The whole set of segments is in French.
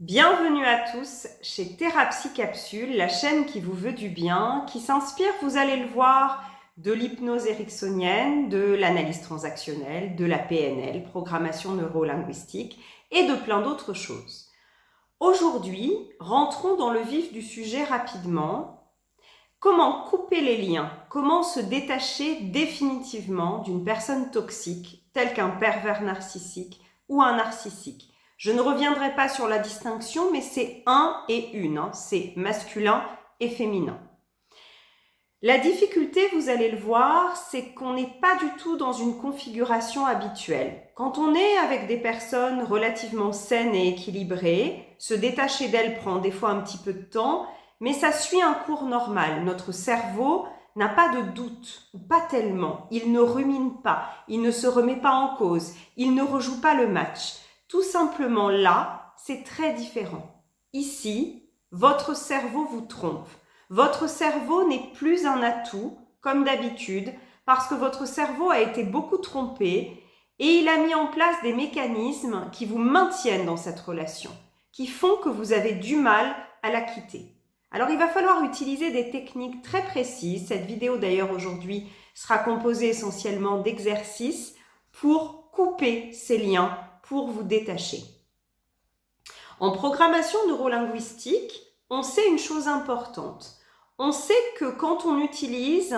Bienvenue à tous chez Thérapsie Capsule, la chaîne qui vous veut du bien, qui s'inspire, vous allez le voir, de l'hypnose ericksonienne, de l'analyse transactionnelle, de la PNL, programmation neurolinguistique et de plein d'autres choses. Aujourd'hui, rentrons dans le vif du sujet rapidement. Comment couper les liens? Comment se détacher définitivement d'une personne toxique, telle qu'un pervers narcissique ou un narcissique? Je ne reviendrai pas sur la distinction, mais c'est un et une, c'est masculin et féminin. La difficulté, vous allez le voir, c'est qu'on n'est pas du tout dans une configuration habituelle. Quand on est avec des personnes relativement saines et équilibrées, se détacher d'elles prend des fois un petit peu de temps, mais ça suit un cours normal. Notre cerveau n'a pas de doute, ou pas tellement. Il ne rumine pas, il ne se remet pas en cause, il ne rejoue pas le match. Tout simplement là, c'est très différent. Ici, votre cerveau vous trompe. Votre cerveau n'est plus un atout, comme d'habitude, parce que votre cerveau a été beaucoup trompé et il a mis en place des mécanismes qui vous maintiennent dans cette relation, qui font que vous avez du mal à la quitter. Alors il va falloir utiliser des techniques très précises. Cette vidéo d'ailleurs aujourd'hui sera composée essentiellement d'exercices pour couper ces liens, pour vous détacher. En programmation neurolinguistique, on sait une chose importante. On sait que quand on utilise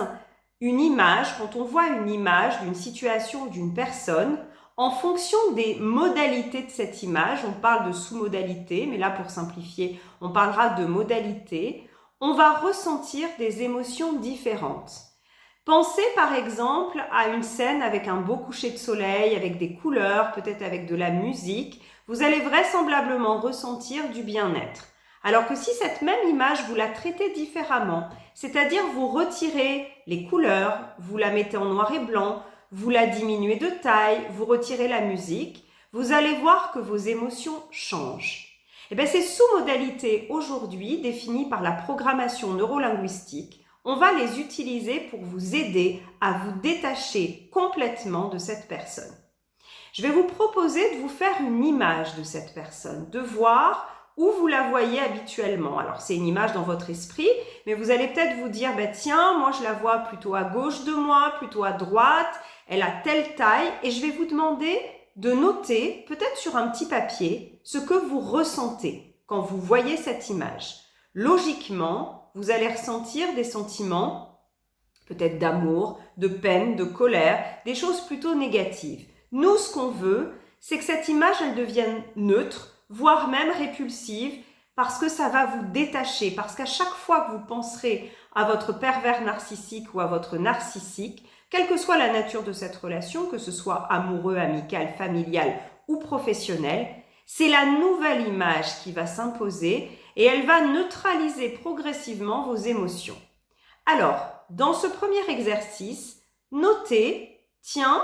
une image, quand on voit une image d'une situation ou d'une personne, en fonction des modalités de cette image, on parle de sous-modalités, mais là pour simplifier, on parlera de modalités, on va ressentir des émotions différentes. Pensez par exemple à une scène avec un beau coucher de soleil, avec des couleurs, peut-être avec de la musique. Vous allez vraisemblablement ressentir du bien-être. Alors que si cette même image, vous la traitez différemment, c'est-à-dire vous retirez les couleurs, vous la mettez en noir et blanc, vous la diminuez de taille, vous retirez la musique, vous allez voir que vos émotions changent. Et bien ces sous-modalités aujourd'hui, définies par la programmation neurolinguistique, on va les utiliser pour vous aider à vous détacher complètement de cette personne. Je vais vous proposer de vous faire une image de cette personne, de voir où vous la voyez habituellement. Alors c'est une image dans votre esprit, mais vous allez peut-être vous dire, tiens, moi je la vois plutôt à gauche de moi, plutôt à droite, elle a telle taille, et je vais vous demander de noter, peut-être sur un petit papier, ce que vous ressentez quand vous voyez cette image. Logiquement, vous allez ressentir des sentiments, peut-être d'amour, de peine, de colère, des choses plutôt négatives. Nous, ce qu'on veut, c'est que cette image, elle devienne neutre, voire même répulsive, parce que ça va vous détacher, parce qu'à chaque fois que vous penserez à votre pervers narcissique ou à votre narcissique, quelle que soit la nature de cette relation, que ce soit amoureux, amical, familial ou professionnel, c'est la nouvelle image qui va s'imposer et elle va neutraliser progressivement vos émotions. Alors, dans ce premier exercice, notez, tiens,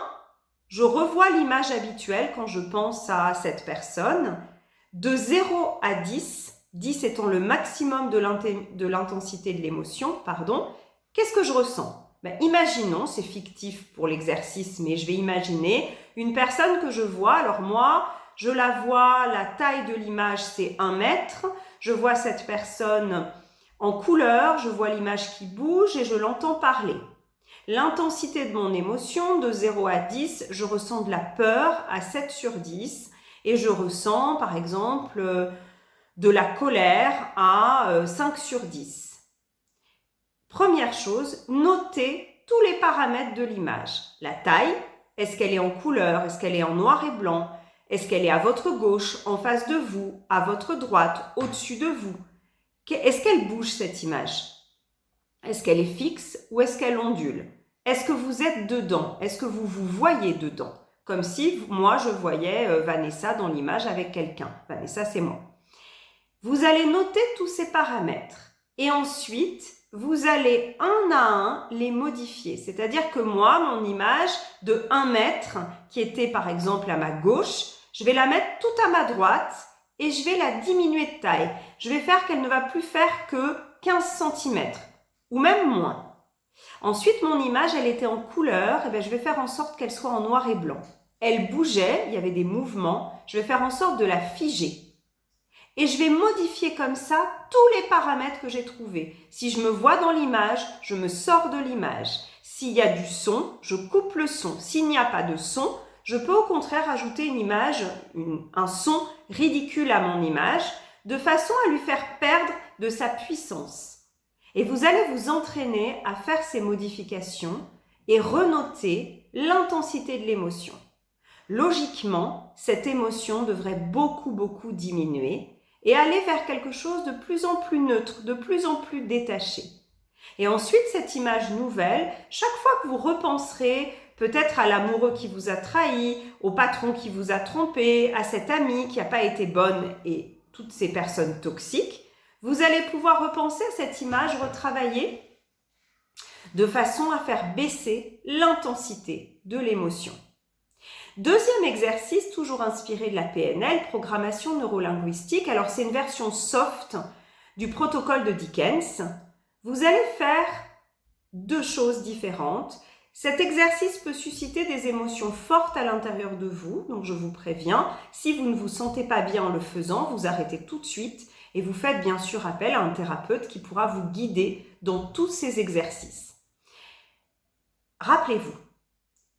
je revois l'image habituelle quand je pense à cette personne. De 0 à 10, 10 étant le maximum de l'intensité de l'émotion, qu'est-ce que je ressens? Imaginons, c'est fictif pour l'exercice, mais je vais imaginer une personne que je vois. Alors moi, je la vois, la taille de l'image, c'est 1 mètre. Je vois cette personne en couleur, je vois l'image qui bouge et je l'entends parler. L'intensité de mon émotion, de 0 à 10, je ressens de la peur à 7 sur 10 et je ressens par exemple de la colère à 5 sur 10. Première chose, notez tous les paramètres de l'image. La taille, est-ce qu'elle est en couleur, est-ce qu'elle est en noir et blanc, est-ce qu'elle est à votre gauche, en face de vous, à votre droite, au-dessus de vous? Est-ce qu'elle bouge cette image? Est-ce qu'elle est fixe ou est-ce qu'elle ondule? Est-ce que vous êtes dedans? Est-ce que vous vous voyez dedans? Comme si moi je voyais Vanessa dans l'image avec quelqu'un. Vanessa, c'est moi. Vous allez noter tous ces paramètres et ensuite vous allez un à un les modifier. C'est-à-dire que moi, mon image de 1 mètre qui était par exemple à ma gauche, je vais la mettre tout à ma droite et je vais la diminuer de taille. Je vais faire qu'elle ne va plus faire que 15 cm ou même moins. Ensuite, mon image, elle était en couleur, et je vais faire en sorte qu'elle soit en noir et blanc. Elle bougeait, il y avait des mouvements, je vais faire en sorte de la figer. Et je vais modifier comme ça tous les paramètres que j'ai trouvés. Si je me vois dans l'image, je me sors de l'image. S'il y a du son, je coupe le son. S'il n'y a pas de son, je peux au contraire ajouter une image, un son ridicule à mon image, de façon à lui faire perdre de sa puissance. Et vous allez vous entraîner à faire ces modifications et renoter l'intensité de l'émotion. Logiquement, cette émotion devrait beaucoup diminuer et aller vers quelque chose de plus en plus neutre, de plus en plus détaché. Et ensuite, cette image nouvelle, chaque fois que vous repenserez peut-être à l'amoureux qui vous a trahi, au patron qui vous a trompé, à cette amie qui n'a pas été bonne et toutes ces personnes toxiques, vous allez pouvoir repenser à cette image, retravailler de façon à faire baisser l'intensité de l'émotion. Deuxième exercice, toujours inspiré de la PNL, programmation neurolinguistique. Alors, c'est une version soft du protocole de Dickens. Vous allez faire deux choses différentes. Cet exercice peut susciter des émotions fortes à l'intérieur de vous, donc je vous préviens, si vous ne vous sentez pas bien en le faisant, vous arrêtez tout de suite et vous faites bien sûr appel à un thérapeute qui pourra vous guider dans tous ces exercices. Rappelez-vous,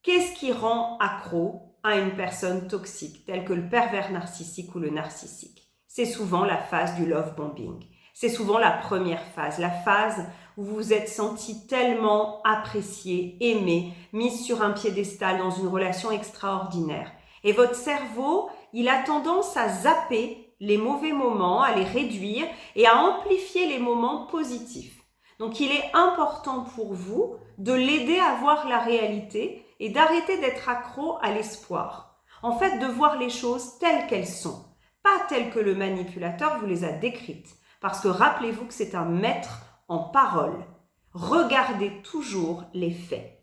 qu'est-ce qui rend accro à une personne toxique, telle que le pervers narcissique ou le narcissique? C'est souvent la phase du love bombing. C'est souvent la première phase, la phase où vous vous êtes senti tellement apprécié, aimé, mis sur un piédestal dans une relation extraordinaire. Et votre cerveau, il a tendance à zapper les mauvais moments, à les réduire et à amplifier les moments positifs. Donc il est important pour vous de l'aider à voir la réalité et d'arrêter d'être accro à l'espoir. En fait, de voir les choses telles qu'elles sont, pas telles que le manipulateur vous les a décrites. Parce que rappelez-vous que c'est un maître en parole. Regardez toujours les faits.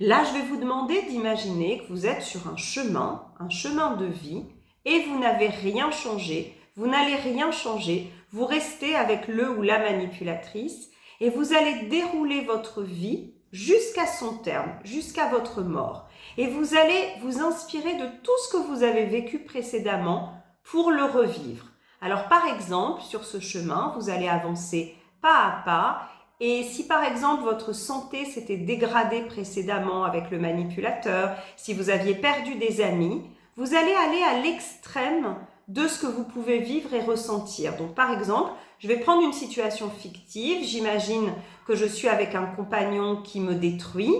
Là, je vais vous demander d'imaginer que vous êtes sur un chemin de vie, et vous n'avez rien changé, vous n'allez rien changer, vous restez avec le ou la manipulatrice, et vous allez dérouler votre vie jusqu'à son terme, jusqu'à votre mort. Et vous allez vous inspirer de tout ce que vous avez vécu précédemment pour le revivre. Alors par exemple, sur ce chemin, vous allez avancer pas à pas et si par exemple votre santé s'était dégradée précédemment avec le manipulateur, si vous aviez perdu des amis, vous allez aller à l'extrême de ce que vous pouvez vivre et ressentir. Donc par exemple, je vais prendre une situation fictive, j'imagine que je suis avec un compagnon qui me détruit.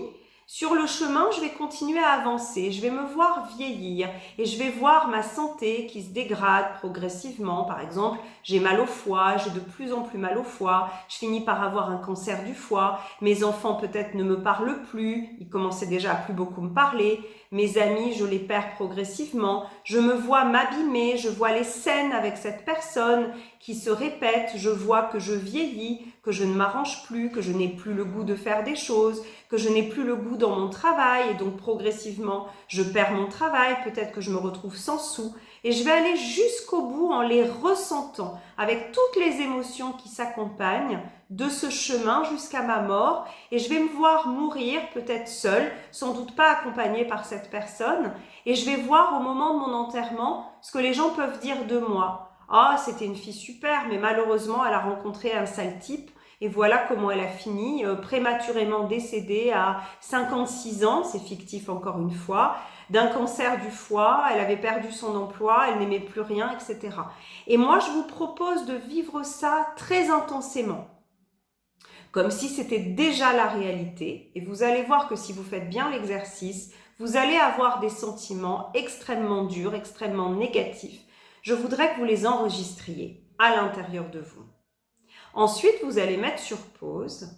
Sur le chemin, je vais continuer à avancer, je vais me voir vieillir et je vais voir ma santé qui se dégrade progressivement. Par exemple, j'ai mal au foie, j'ai de plus en plus mal au foie, je finis par avoir un cancer du foie, mes enfants peut-être ne me parlent plus, ils commençaient déjà à plus beaucoup me parler, mes amis, je les perds progressivement, je me vois m'abîmer, je vois les scènes avec cette personne qui se répètent, je vois que je vieillis, que je ne m'arrange plus, que je n'ai plus le goût de faire des choses, que je n'ai plus le goût dans mon travail et donc progressivement je perds mon travail, peut-être que je me retrouve sans sous et je vais aller jusqu'au bout en les ressentant avec toutes les émotions qui s'accompagnent de ce chemin jusqu'à ma mort et je vais me voir mourir peut-être seule, sans doute pas accompagnée par cette personne et je vais voir au moment de mon enterrement ce que les gens peuvent dire de moi. Ah, c'était une fille super, mais malheureusement elle a rencontré un sale type. Et voilà comment elle a fini, prématurément décédée à 56 ans, c'est fictif encore une fois, d'un cancer du foie, elle avait perdu son emploi, elle n'aimait plus rien, etc. Et moi, je vous propose de vivre ça très intensément, comme si c'était déjà la réalité. Et vous allez voir que si vous faites bien l'exercice, vous allez avoir des sentiments extrêmement durs, extrêmement négatifs. Je voudrais que vous les enregistriez à l'intérieur de vous. Ensuite, vous allez mettre sur pause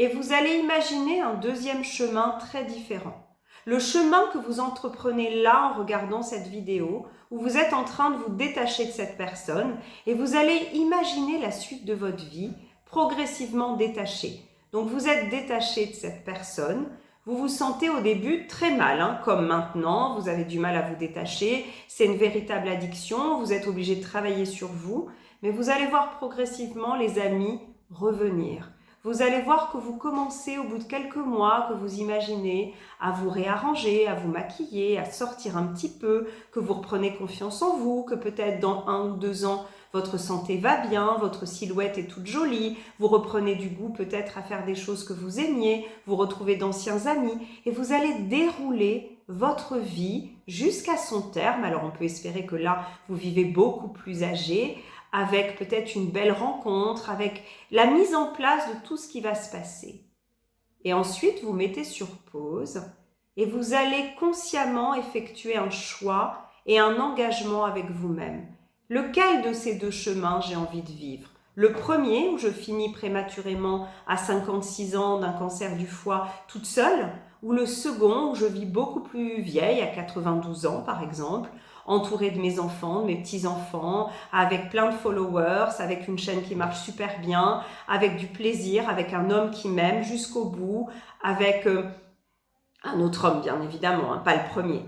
et vous allez imaginer un deuxième chemin très différent. Le chemin que vous entreprenez là en regardant cette vidéo, où vous êtes en train de vous détacher de cette personne et vous allez imaginer la suite de votre vie progressivement détachée. Donc vous êtes détaché de cette personne, vous vous sentez au début très mal, comme maintenant, vous avez du mal à vous détacher, c'est une véritable addiction, vous êtes obligé de travailler sur vous. Mais vous allez voir progressivement les amis revenir. vous allez voir que vous commencez au bout de quelques mois, que vous imaginez à vous réarranger, à vous maquiller, à sortir un petit peu, que vous reprenez confiance en vous, que peut-être dans 1 ou 2 ans, votre santé va bien, votre silhouette est toute jolie, vous reprenez du goût peut-être à faire des choses que vous aimiez, vous retrouvez d'anciens amis et vous allez dérouler votre vie jusqu'à son terme. Alors on peut espérer que là, vous vivez beaucoup plus âgé, avec peut-être une belle rencontre, avec la mise en place de tout ce qui va se passer. Et ensuite, vous mettez sur pause et vous allez consciemment effectuer un choix et un engagement avec vous-même. Lequel de ces 2 chemins j'ai envie de vivre? Le premier, où je finis prématurément à 56 ans d'un cancer du foie toute seule, ou le second, où je vis beaucoup plus vieille, à 92 ans par exemple, entourée de mes enfants, de mes petits-enfants, avec plein de followers, avec une chaîne qui marche super bien, avec du plaisir, avec un homme qui m'aime jusqu'au bout, avec un autre homme bien évidemment, hein, pas le premier.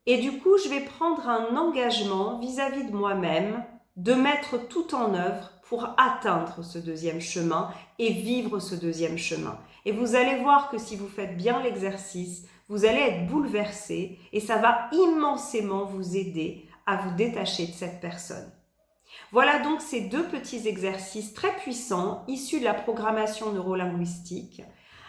Et du coup, je vais prendre un engagement vis-à-vis de moi-même de mettre tout en œuvre pour atteindre ce 2e chemin et vivre ce 2e chemin. Et vous allez voir que si vous faites bien l'exercice, vous allez être bouleversé et ça va immensément vous aider à vous détacher de cette personne. Voilà donc ces 2 petits exercices très puissants issus de la programmation neurolinguistique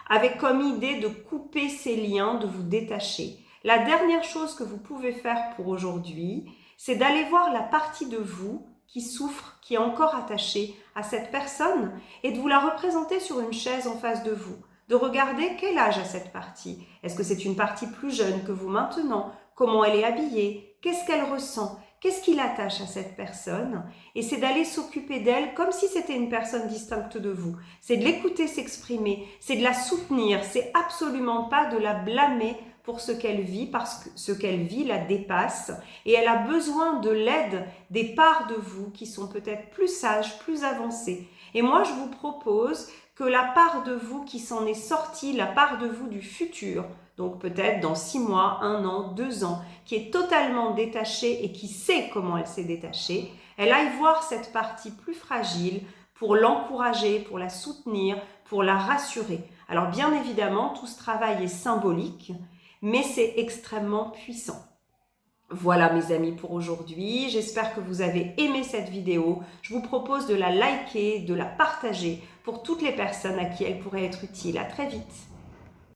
avec comme idée de couper ces liens, de vous détacher. La dernière chose que vous pouvez faire pour aujourd'hui, c'est d'aller voir la partie de vous qui souffre, qui est encore attachée à cette personne et de vous la représenter sur une chaise en face de vous. De regarder quel âge a cette partie. Est-ce que c'est une partie plus jeune que vous maintenant? Comment elle est habillée? Qu'est-ce qu'elle ressent? Qu'est-ce qui l'attache à cette personne? Et c'est d'aller s'occuper d'elle comme si c'était une personne distincte de vous. C'est de l'écouter s'exprimer, c'est de la soutenir, c'est absolument pas de la blâmer pour ce qu'elle vit, parce que ce qu'elle vit la dépasse et elle a besoin de l'aide des parts de vous qui sont peut-être plus sages, plus avancées. Et moi, je vous propose que la part de vous qui s'en est sortie, la part de vous du futur, donc peut-être dans 6 mois, 1 an, 2 ans, qui est totalement détachée et qui sait comment elle s'est détachée, elle aille voir cette partie plus fragile pour l'encourager, pour la soutenir, pour la rassurer. Alors bien évidemment, tout ce travail est symbolique, mais c'est extrêmement puissant. Voilà mes amis pour aujourd'hui, j'espère que vous avez aimé cette vidéo. Je vous propose de la liker, de la partager pour toutes les personnes à qui elle pourrait être utile. À très vite.